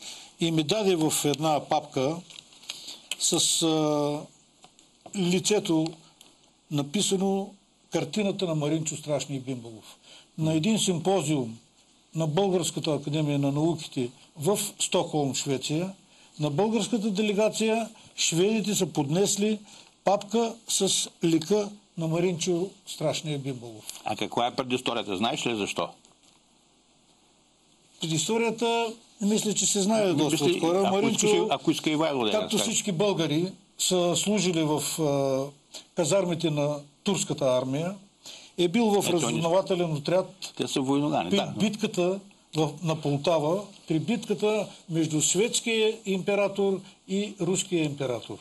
и ми даде в една папка с лицето написано картината на Маринчо Страшни Бимбалов. На един симпозиум на Българската академия на науките в Стокхолм, Швеция, на българската делегация шведите са поднесли папка с лика на Маринчо Страшния Бимбалов. А каква е предисторията? Знаеш ли защо? Предисторията, мисля, че се знае доста отскоро. Маринчо, ако иска Ивайло, както всички българи, са служили в казармите на турската армия, е бил в разузнавателен отряд. Те са войногани, при битката на Полтава, при битката между шведския император и руския император.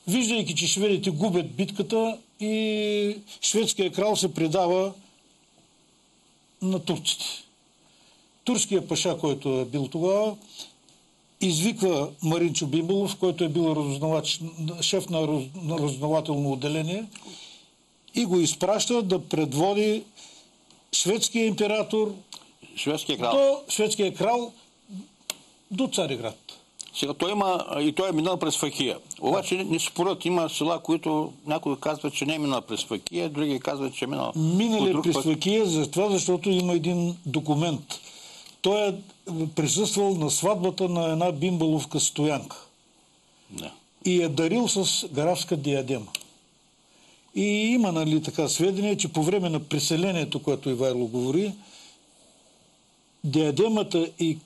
Виждайки, че шведите губят битката, и шведския крал се предава на турците. Турският паша, който е бил тогава, извиква Маринчо Бимбалов, който е бил шеф на разузнавателно отделение, и го изпраща да предводи шведския император шведския крал до Цариград. Сега той е минал през Факия. Обаче не спорят, има села, които някой казва, че не е минал през Факия, други казват, че е минал. Минали през Факия, защото има един документ. Той е присъствал на сватбата на една бимбаловка стоянка. Да. И е дарил с графска диадема. И има така сведения, че по време на преселението, което Ивайло говори, диадемата и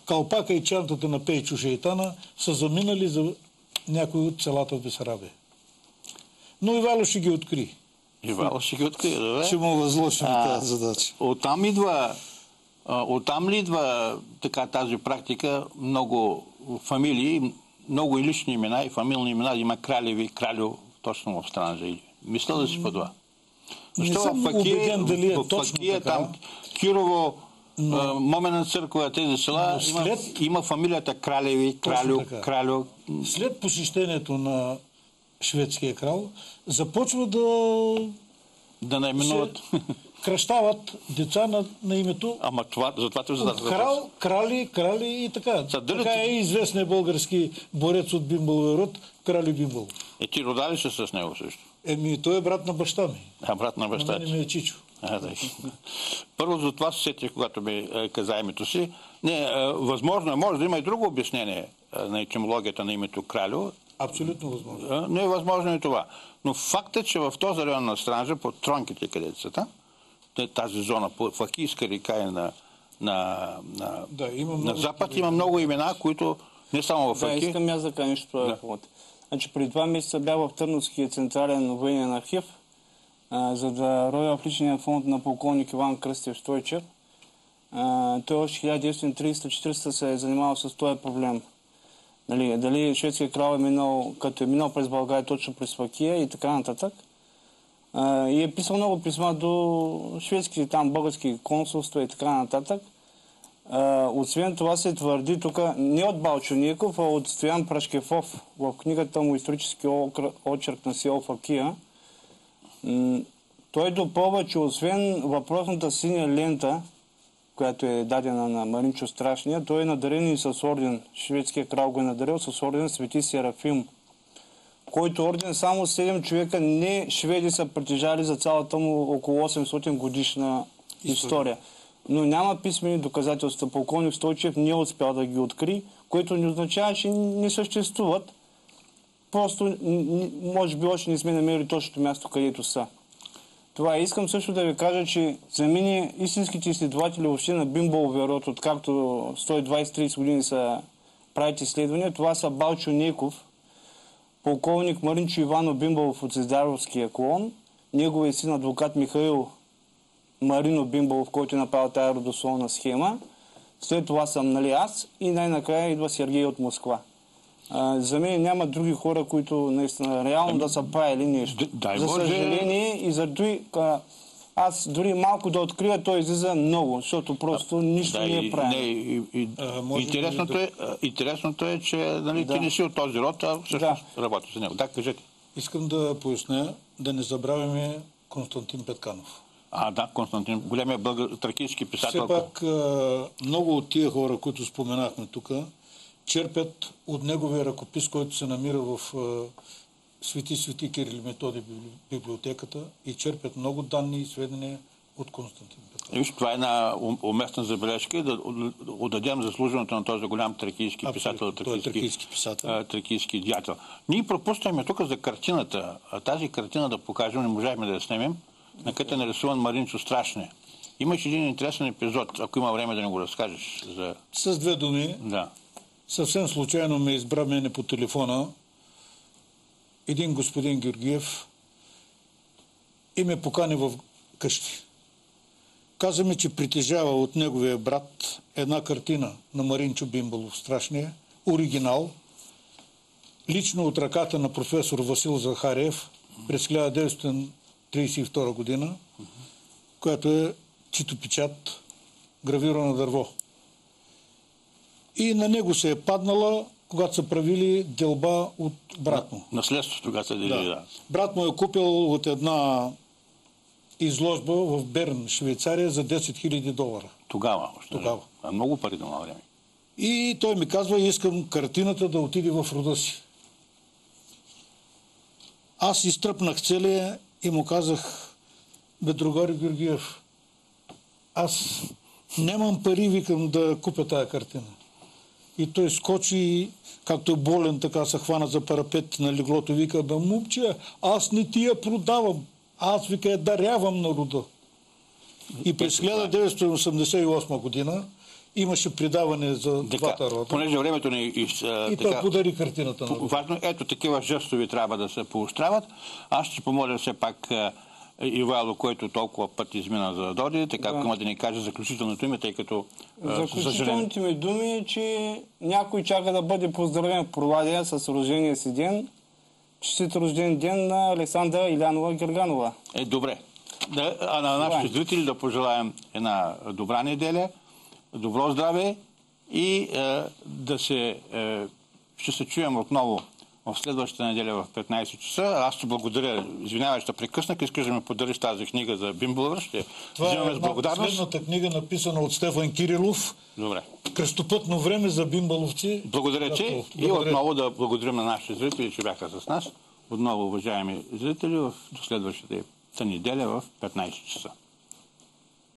калпака и чантата на Пейчо Шейтана са заминали за някои от селата в Бесарабия. Но Ивайло ще ги откри. Да. Ще му възложим тази задача. Оттам ли идва така тази практика? Много фамилии, много и лични имена, и фамилни имена, има кралю точно в Странджа. Мисля да си по това. Не съм убеден дали е точно така. Там Кирово, Момена църква, тези села, има фамилията Кралеви, Кралю. След посещението на шведския крал, започва да наименуват. Кръщават деца на името. Ама затова те зададат въпрос. Крали и така. Така е известният български борец от Бимбаловия род, Кралю Бимбалов. Ти рода ли се с него също? Той е брат на баща ми. Брат на баща ми е Чичо. Първо за това се сетих, когато ми каза името си. Възможно е, може да има и друго обяснение на етимологията на името Кралю. Абсолютно възможно. Не е възможно и това. Но фактът, че в този район на Странджа, под Тронките, където са там, тази зона, по Факийска река и на запад, има много имена, които не само в Факия. Да, искам аз да кажа нещо по този повод. Значи, преди 2 месеца бях в Търновския централен военен архив, за да роя в личния фонд на полковник Иван Кръстев Стойчев. Той още 1930-40 се е занимавал с този проблем. Дали шведския крал като е минал през България точно през Факия и така нататък. И е писал много писма до шведски, там български консулства и така нататък. Освен това се твърди тук не от Балчо Ников, а от Стоян Прашкефов в книгата му «Исторически очерк на село Факия». Той допълва, че освен въпросната синя лента, която е дадена на Маринчо Страшния, той е надарен и с орден. Шведския крал го е надарил с орден Свети Серафим, който орден само 7 човека не шведи са притежали за цялата му около 800 годишна история. Но няма писмени доказателства. Полковник Стойчев не е успял да ги откри, което не означава, че не съществуват. Просто, може би, още не сме намерили точното място, където са. Това искам също да ви кажа, че за мен истинските изследователи въобще на Бимбаловия род, откакто 120-30 години са правят изследвания, това са Балчо Неков, полковник Маринчо Иванов Бимбалов от Цезаровския клон, неговият син адвокат Михаил Марино Бимбалов, който е направил тая родословна схема. След това съм аз и най-накрая идва Сергей от Москва. За мен няма други хора, които наистина реално да са правили нещо. За съжаление и заради аз дори малко да открия, той излиза много, защото просто нищо не е правилно. Интересното е, че ти не си от този род, а всъщност работи за него. Да, кажете. Искам да поясня, да не забравяме Константин Петканов. Константин, големия тракийски писател. Все пак много от тия хора, които споменахме тук, черпят от неговия ръкопис, който се намира в Свети Кирил и Методий библиотеката, и черпят много данни и сведения от Константин Петканов. Това е една уместна забележка и да отдадем заслуженото на този голям тракийски писател, тракийски дятел. Ние пропускаме тук за картината. Тази картина да покажем, не можахме да я снимем, на където е нарисуван Маринчо Страшния. Имаш един интересен епизод, ако има време да ни го разкажеш. С 2 думи. Да. Съвсем случайно ме избра мене по телефона един господин Георгиев и ме покани в къщи. Каза ми, че притежава от неговия брат една картина на Маринчо Бимбалов Страшния, оригинал, лично от ръката на професор Васил Захариев, през 1932 година, която е читопечат, гравюра на дърво. И на него се е паднала, когато са правили делба от брат му. Наследството, когато се дели, да. Брат му е купил от една изложба в Берн, Швейцария, за $10,000. Тогава. Тогава. Много пари до това време. И той ми казва, искам картината да отиде в рода си. Аз изтръпнах целия и му казах, бе, другари Георгиев, аз нямам пари, викам, да купя тая картина. И той скочи, както е болен, така се хвана за парапет на леглото, вика, бе, момче, аз не ти я продавам. Аз, вика, я дарявам на рода. И през 1988 година имаше предаване за двата рода. Понеже времето ни... И той подари картината на рода. Важно, ето такива жестови трябва да се поощряват. Аз ще помоля все пак Ивайло, който толкова път измина за да дойде, така да ни каже заключителното име, тъй като... Заключителните ми думи е, че някой чака да бъде поздравен в Провадия с рождения си ден. Честит рожден ден на Александра Илянова Герганова. Добре. А на нашите зрители да пожелаем една добра неделя, добро здраве и ще се чуем отново в следващата неделя в 15 часа. Аз ти благодаря. Извинявай, ще прекъснах. Искаш да ме подариш тази книга за Бимбълър. Ще взимаме с благодарност. Последната книга, написана от Стефан Кирилов. Добре. Кръстопътно време за бимбаловци. Благодаря ти. И отново да благодарим на нашите зрители, че бяха с нас. Отново, уважаеми зрители, до следващата неделя в 15 часа.